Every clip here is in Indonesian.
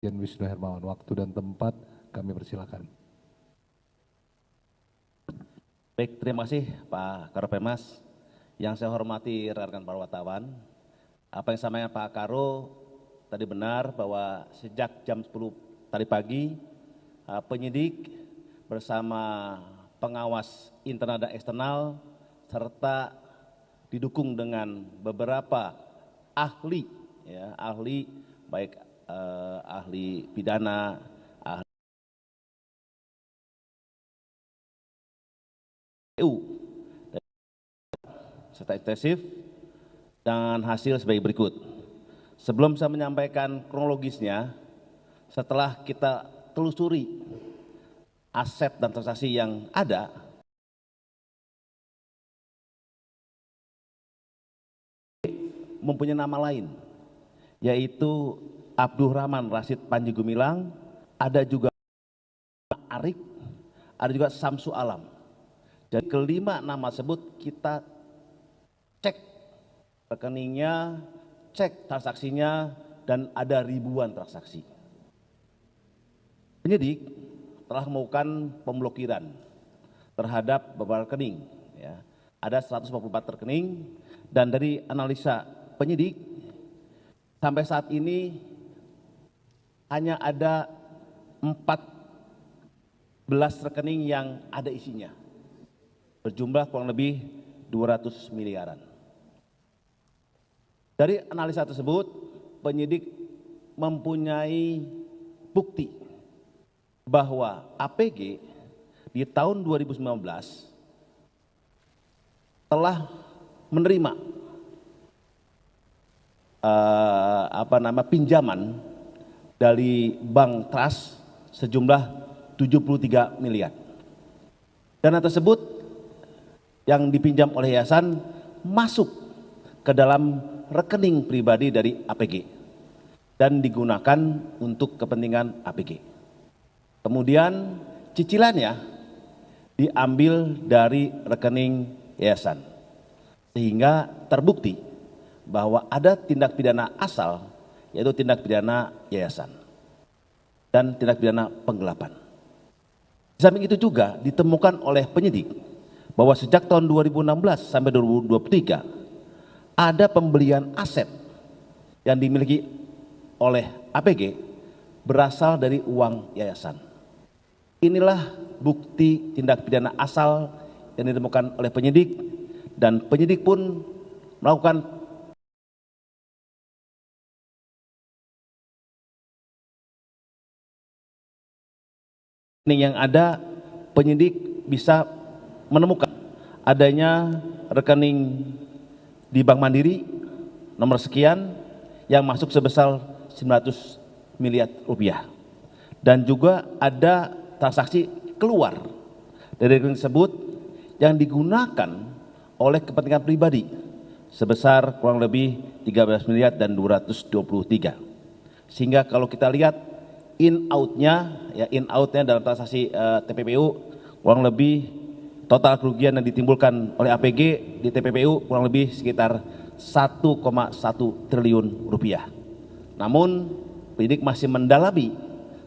Irjen Wisnu Hermawan. Waktu dan tempat kami persilakan. Baik, terima kasih Pak Karopemas. Yang saya hormati rekan-rekan para wartawan. Apa yang disampaikan Pak Karo tadi benar bahwa sejak jam 10 tadi pagi penyidik bersama pengawas internal dan eksternal serta didukung dengan beberapa ahli, ya, ahli baik ahli pidana, ahli EU, serta intensif dan hasil sebagai berikut. Sebelum saya menyampaikan kronologisnya, setelah kita telusuri aset dan transaksi yang ada, mempunyai nama lain, yaitu Abdurrahman Rashid Panji Gumilang, ada juga Arik, ada juga Samsu Alam. Jadi kelima nama tersebut kita cek rekeningnya, cek transaksinya, dan ada ribuan transaksi. Penyidik telah melakukan pemblokiran terhadap beberapa rekening, ya. Ada 144 rekening, dan dari analisa penyidik sampai saat ini hanya ada 14 rekening yang ada isinya, berjumlah kurang lebih 200 miliaran. Dari analisa tersebut, penyidik mempunyai bukti bahwa APG di tahun 2019 telah menerima pinjaman dari Bank Trust sejumlah 73 miliar. Dana tersebut yang dipinjam oleh yayasan masuk ke dalam rekening pribadi dari APG dan digunakan untuk kepentingan APG. Kemudian cicilannya diambil dari rekening yayasan, sehingga terbukti bahwa ada tindak pidana asal, yaitu tindak pidana yayasan dan tindak pidana penggelapan. Di samping itu juga ditemukan oleh penyidik bahwa sejak tahun 2016 sampai 2023 ada pembelian aset yang dimiliki oleh APG berasal dari uang yayasan. Inilah bukti tindak pidana asal yang ditemukan oleh penyidik, dan penyidik pun melakukan yang ada. Penyidik bisa menemukan adanya rekening di Bank Mandiri nomor sekian yang masuk sebesar 900 miliar rupiah, dan juga ada transaksi keluar dari rekening tersebut yang digunakan oleh kepentingan pribadi sebesar kurang lebih 13 miliar dan 223. Sehingga kalau kita lihat in outnya dalam transaksi TPPU kurang lebih total kerugian yang ditimbulkan oleh APG di TPPU kurang lebih sekitar 1,1 triliun rupiah. Namun penyidik masih mendalami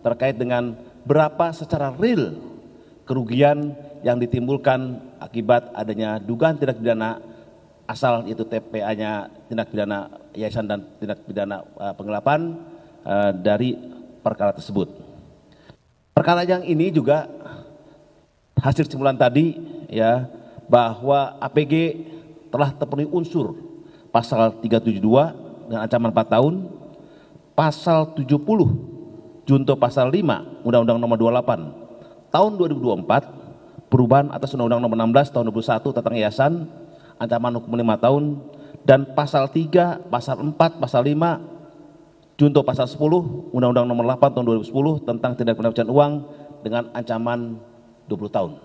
terkait dengan berapa secara real kerugian yang ditimbulkan akibat adanya dugaan tindak pidana asal, yaitu TPA-nya tindak pidana yayasan dan tindak pidana penggelapan dari perkara tersebut. Perkara yang ini juga hasil simpulan tadi, ya, bahwa APG telah terpenuhi unsur pasal 372 dengan ancaman 4 tahun, pasal 70 junto pasal 5 Undang-Undang Nomor 28 Tahun 2024 perubahan atas Undang-Undang Nomor 16 Tahun 2021 tentang yayasan, ancaman hukum 5 tahun, dan pasal 3, pasal 4, pasal 5 junto pasal 10 Undang-Undang Nomor 8 Tahun 2010 tentang tindak pidana pencucian uang dengan ancaman 20 tahun.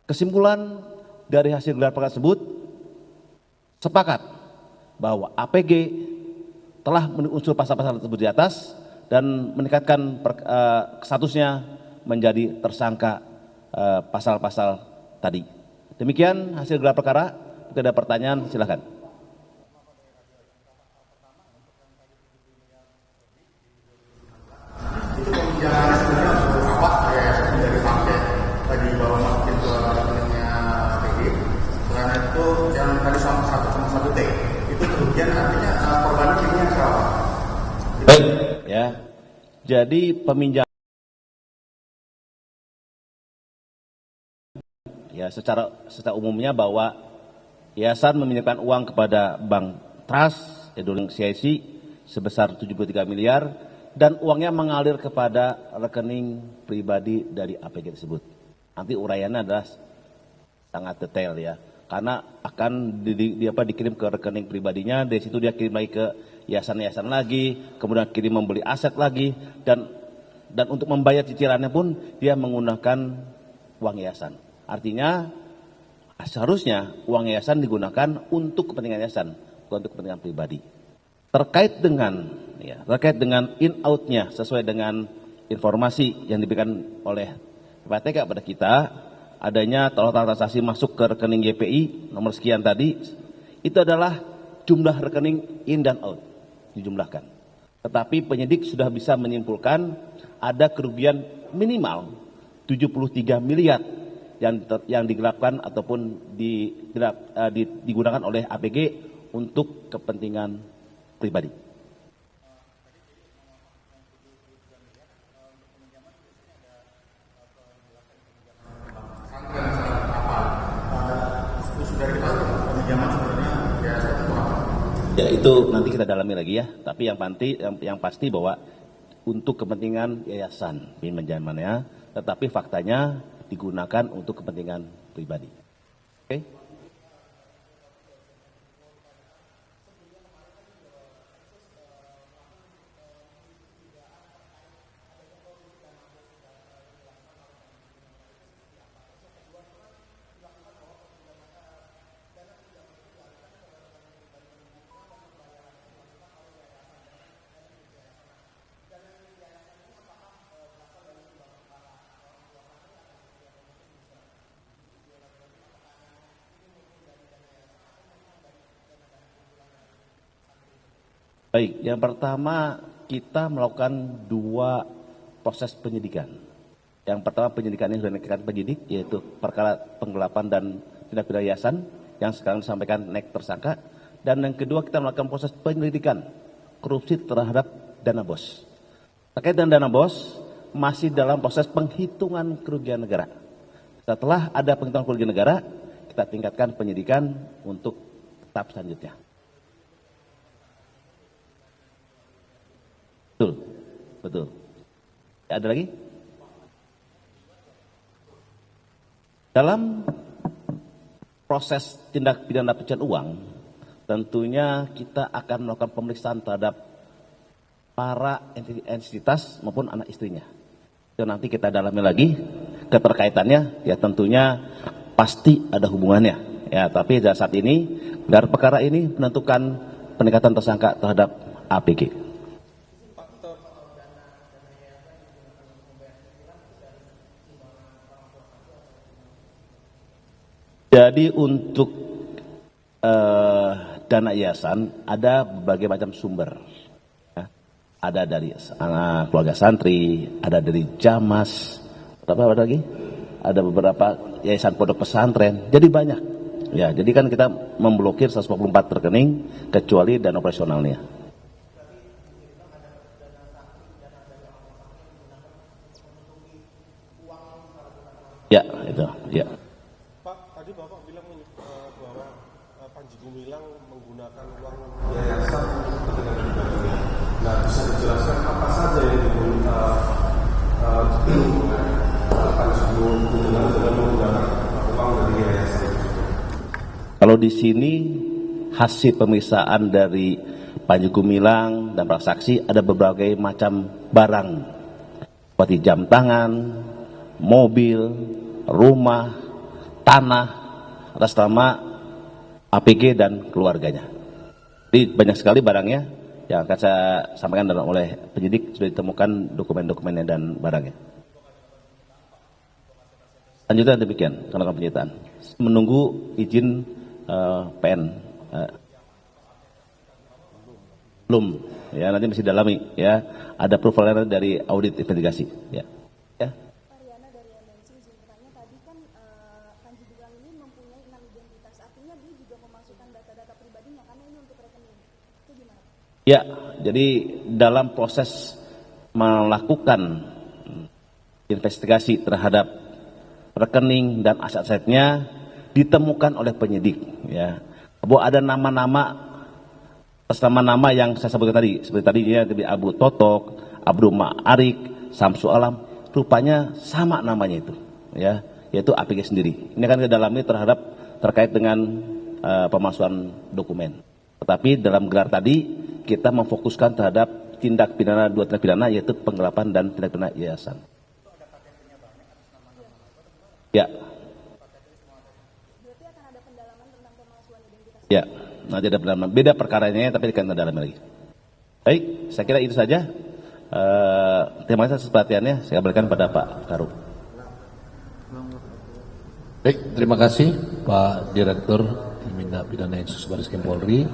Kesimpulan dari hasil gelar perkara tersebut sepakat bahwa APG telah memenuhi unsur pasal-pasal tersebut di atas dan meningkatkan statusnya menjadi tersangka pasal-pasal tadi. Demikian hasil gelar perkara. Jika ada pertanyaan silakan. Jadi peminjam ya secara umumnya bahwa yayasan meminjamkan uang kepada Bank Trust, Edulink CIC sebesar 73 miliar dan uangnya mengalir kepada rekening pribadi dari APG tersebut. Nanti uraiannya adalah sangat detail ya, karena akan dikirim ke rekening pribadinya, dari situ dia kirim lagi ke yayasan-yayasan lagi, kemudian kirim membeli aset lagi, dan untuk membayar cicilannya pun dia menggunakan uang yayasan. Artinya seharusnya uang yayasan digunakan untuk kepentingan yayasan, bukan untuk kepentingan pribadi. Terkait dengan in out-nya sesuai dengan informasi yang diberikan oleh PPATK kepada kita, adanya total transaksi masuk ke rekening GPI nomor sekian tadi, itu adalah jumlah rekening in dan out dijumlahkan. Tetapi penyidik sudah bisa menyimpulkan ada kerugian minimal 73 miliar yang digelapkan ataupun digunakan oleh APG untuk kepentingan pribadi. Ya itu nanti kita dalami lagi ya. Tapi yang pasti bahwa untuk kepentingan yayasan pinjamannya, tetapi faktanya digunakan untuk kepentingan pribadi. Oke? Baik, yang pertama kita melakukan 2 proses penyidikan. Yang pertama penyidikan yang sudah dinaikkan penyidik, yaitu perkara penggelapan dan tindak pidana yayasan yang sekarang disampaikan naik tersangka. Dan yang kedua kita melakukan proses penyelidikan korupsi terhadap dana bos. Terkait dengan dana bos masih dalam proses penghitungan kerugian negara. Setelah ada penghitungan kerugian negara, kita tingkatkan penyidikan untuk tahap selanjutnya. Betul. Ada lagi? Dalam proses tindak pidana pencucian uang, tentunya kita akan melakukan pemeriksaan terhadap para entitas maupun anak istrinya. Itu nanti kita dalami lagi keterkaitannya, ya tentunya pasti ada hubungannya. Ya, tapi saat ini gelar perkara ini menentukan peningkatan tersangka terhadap APG. Jadi untuk dana yayasan ada berbagai macam sumber. Ya. Ada dari keluarga santri, ada dari Jamas, apa lagi? Ada beberapa yayasan pondok pesantren. Jadi banyak. Ya, jadi kan kita memblokir 144 rekening kecuali dana operasionalnya. Ya, itu. Ya. Tadi Bapak bilang bahwa Panji Gumilang menggunakan uang yayasan untuk kepentingan pribadi. Nah, bisa dijelaskan apa saja yang digunakan Panji Gumilang dengan menggunakan uang dari yayasan? Kalau di sini hasil pemeriksaan dari Panji Gumilang dan para saksi ada berbagai macam barang seperti jam tangan, mobil, rumah, tanah atas nama APG dan keluarganya. Jadi banyak sekali barangnya yang akan saya sampaikan oleh penyidik, sudah ditemukan dokumen-dokumennya dan barangnya. Lanjutnya demikian karena penyitaan. Menunggu izin PN. Belum, ya nanti masih dalami ya. Ada approval dari audit investigasi, ya. Ya. Ariana dari MNC, izin bertanya, tadi kan Panji Gumilang ini mempunyai 6 identitas, artinya dia juga memasukkan data-data pribadinya karena ini untuk rekening. Itu gimana? Ya, jadi dalam proses melakukan investigasi terhadap rekening dan aset-asetnya ditemukan oleh penyidik, ya, bahwa ada nama-nama atas nama-nama yang saya sebutkan tadi, seperti tadi ya, Abu Totok, Abdul Ma'arik, Samsu Alam, rupanya sama namanya itu, ya, yaitu APG sendiri. Ini kan kedalami terkait dengan pemalsuan dokumen. Tetapi dalam gelar tadi kita memfokuskan terhadap tindak pidana, dua tindak pidana, yaitu penggelapan dan tindak pidana yayasan. Ya. Berarti akan ada pendalaman tentang pemalsuan identitas. Ya, nanti ada pendalaman. Beda perkaranya, tapi akan ada dalam lagi. Baik, saya kira itu saja. Terima kasih atas perhatiannya. Saya berikan pada Pak Karu. Baik, terima kasih Pak Direktur Tindak Pidana Eksus Baris Krim Polri.